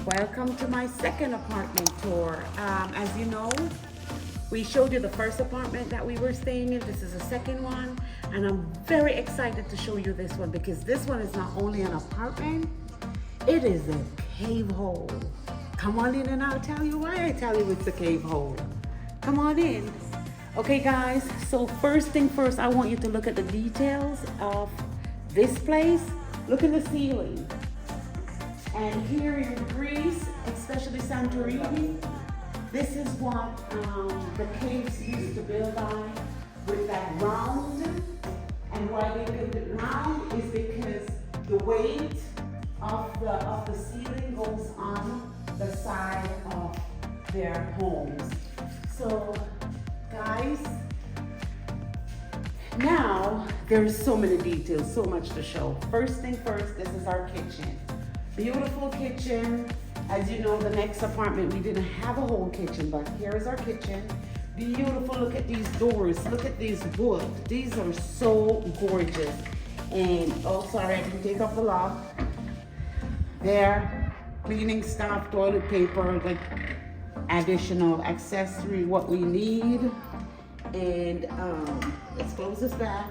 Welcome to my second apartment tour. As you know, we showed you the first apartment that we were staying in. This is the second one, and I'm very excited to show you this one because this one is not only an apartment, it is a cave hole. Come on in and I'll tell you why I tell you it's a cave hole. Come on in. Okay guys, so first thing first, I want you to look at the details of this place. Look at the ceiling. And here in Greece, especially Santorini, this is what the caves used to build on, with that round. And why they built it round is because the weight of the ceiling goes on the side of their homes. So guys, now there's so many details, so much to show. First thing first, this is our kitchen. Beautiful kitchen. As you know, the next apartment we didn't have a whole kitchen, but here is our kitchen. Beautiful. Look at these doors. Look at these wood. These are so gorgeous. And oh, sorry, I didn't take off the lock. There, cleaning stuff, toilet paper, like additional accessory, what we need. And let's close this back.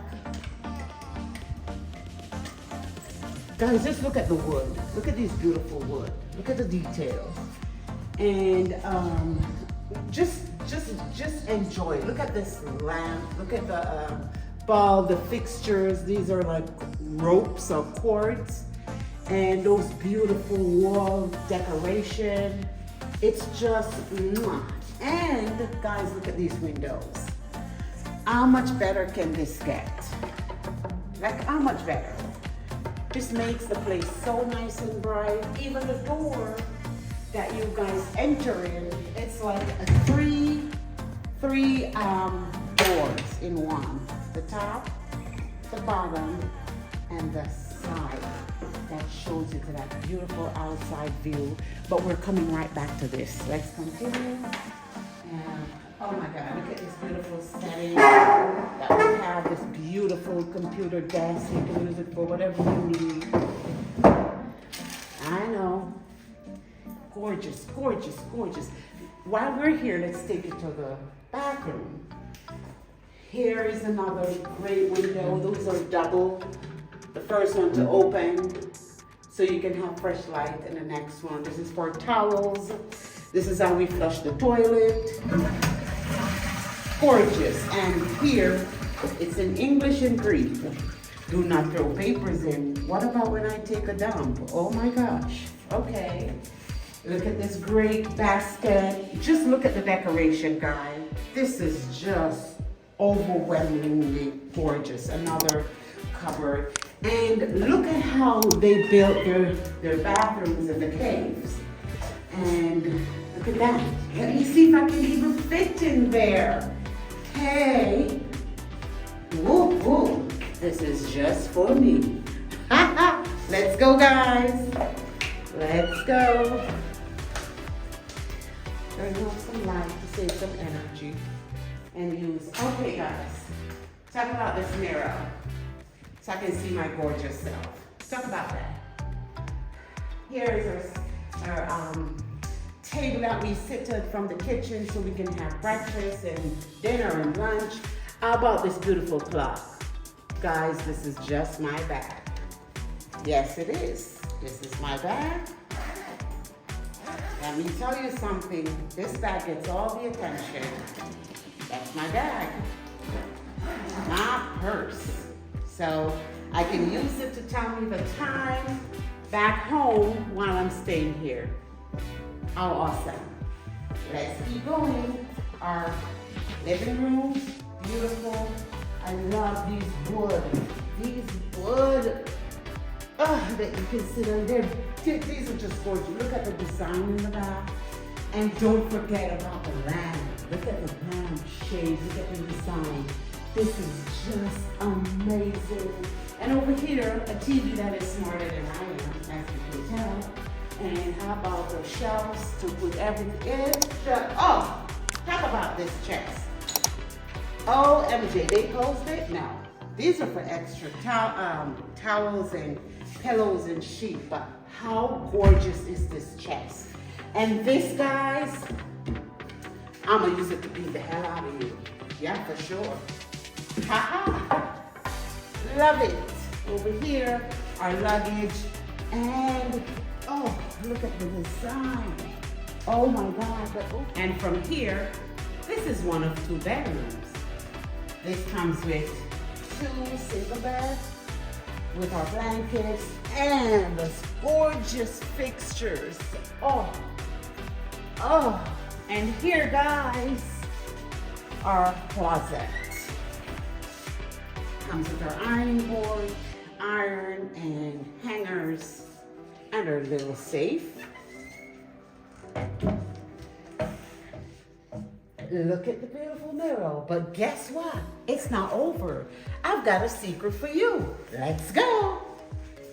Guys, just look at the wood. Look at these beautiful wood. Look at the details. And just enjoy. Look at this lamp. Look at the bulb, the fixtures. These are like ropes or cords. And those beautiful wall decoration. It's just mwah. And guys, look at these windows. How much better can this get? Like, how much better? Just makes the place so nice and bright. Even the door that you guys enter in, it's like a three doors in one. The top, the bottom, and the side. That shows you to that beautiful outside view. But we're coming right back to this. Let's continue. And oh my God, look at this beautiful setting that we have, this beautiful computer desk. You can use it for whatever you need. I know. Gorgeous, gorgeous, gorgeous. While we're here, let's take you to the bathroom. Here is another great window. Those are double. The first one to open, so you can have fresh light, and the next one. This is for towels. This is how we flush the toilet. Gorgeous. And here, it's in English and Greek. Do not throw papers in. What about when I take a dump? Oh my gosh. Okay. Look at this great basket. Just look at the decoration, guys. This is just overwhelmingly gorgeous. Another cupboard. And look at how they built their bathrooms in the caves. And look at that. Let me see if I can even fit in there. Hey. Woo, woo. This is just for me. Let's go, guys. Let's go. Turn off some light to save some energy. And use, okay guys. Talk about this mirror. So I can see my gorgeous self. Talk about that. Here is our table that we seated from the kitchen so we can have breakfast and dinner and lunch. How about this beautiful clock? Guys, this is just my bag. Yes, it is. This is my bag. Let me tell you something. This bag gets all the attention. That's my bag. My purse. So I can use it to tell me the time back home while I'm staying here. How awesome. Let's keep going. Our living room, beautiful. I love these wood. These wood that you can sit on there. These are just gorgeous. Look at the design in the back. And don't forget about the lamp. Look at the lamp shades. Look at the design. This is just amazing. And over here, a TV that is smarter than I am, as you can tell. And how about the shelves to put everything in? Oh, talk about this chest. Oh, MJ, they closed it? No. These are for extra towels and pillows and sheets, but how gorgeous is this chest? And this, guys, I'm gonna use it to beat the hell out of you. Yeah, for sure. Haha. Love it. Over here, our luggage. And, oh, look at the design. Oh my God. And from here, this is one of 2 bedrooms. This comes with 2 single beds with our blankets and those gorgeous fixtures. Oh, oh. And here, guys, our closet. Comes with our ironing board, iron and hangers, and our little safe. Look at the beautiful mirror, but guess what? It's not over. I've got a secret for you. Let's go.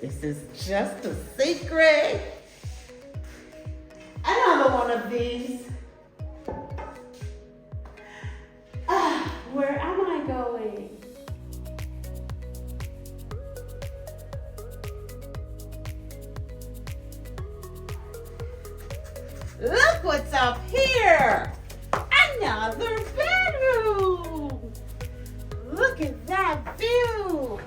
This is just a secret. Another one of these. Where am I going? Look what's up here. Another bedroom. Look at that view.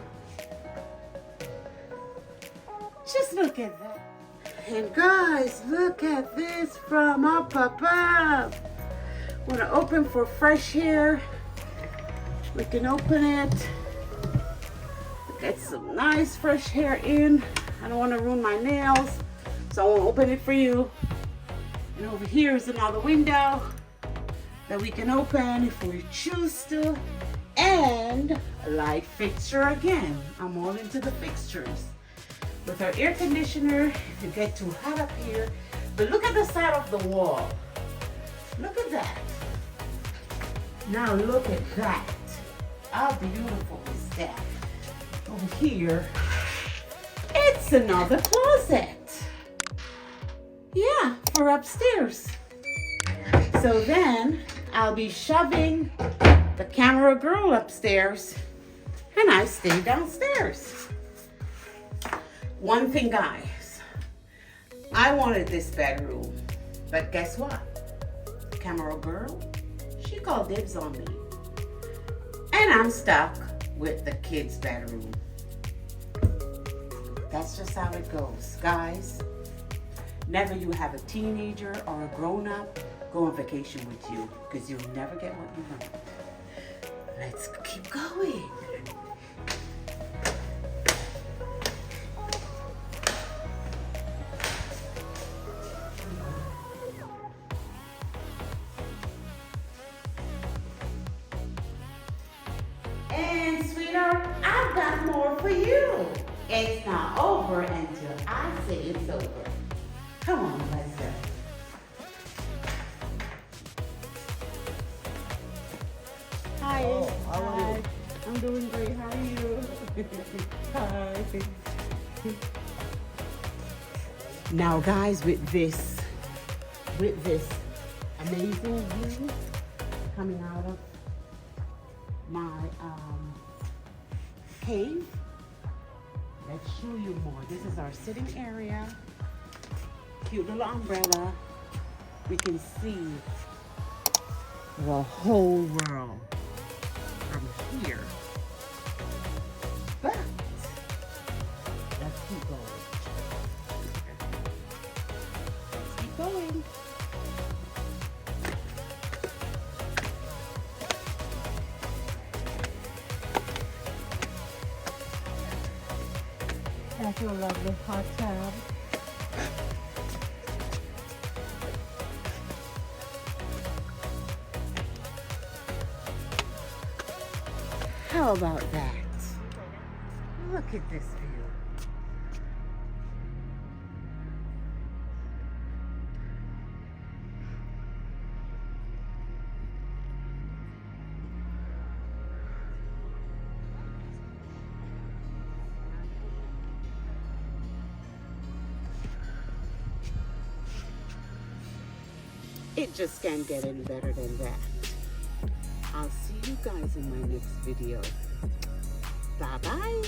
Just look at that. And guys, look at this from up above. Want to open for fresh air. We can open it. Get some nice fresh air in. I don't want to ruin my nails, so I won't open it for you. And over here is another window that we can open if we choose to. And a light fixture again. I'm all into the fixtures. With our air conditioner, if you get too hot up here. But look at the side of the wall. Look at that. Now look at that. How beautiful is that? Over here, it's another closet. Yeah, for upstairs. So then I'll be shoving the camera girl upstairs and I stay downstairs. One thing, guys, I wanted this bedroom, but guess what? Camera girl, she called dibs on me. And I'm stuck with the kids' bedroom. That's just how it goes, guys. Never you have a teenager or a grown-up go on vacation with you, because you'll never get what you want. Let's keep going. And sweetheart, I've got more for you. It's not over until I say it's over. Come on, let's go. Hi. Oh, how are you? I'm doing great. How are you? Hi. Now, guys, with this amazing view coming out of my cave, let's show you more. This is our sitting area. Cute little umbrella. We can see the whole world from here. But let's keep going. Let's keep going. That's a lovely hot tub. How about that? Look at this view. It just can't get any better than that. I'll see you guys in my next video. Bye-bye.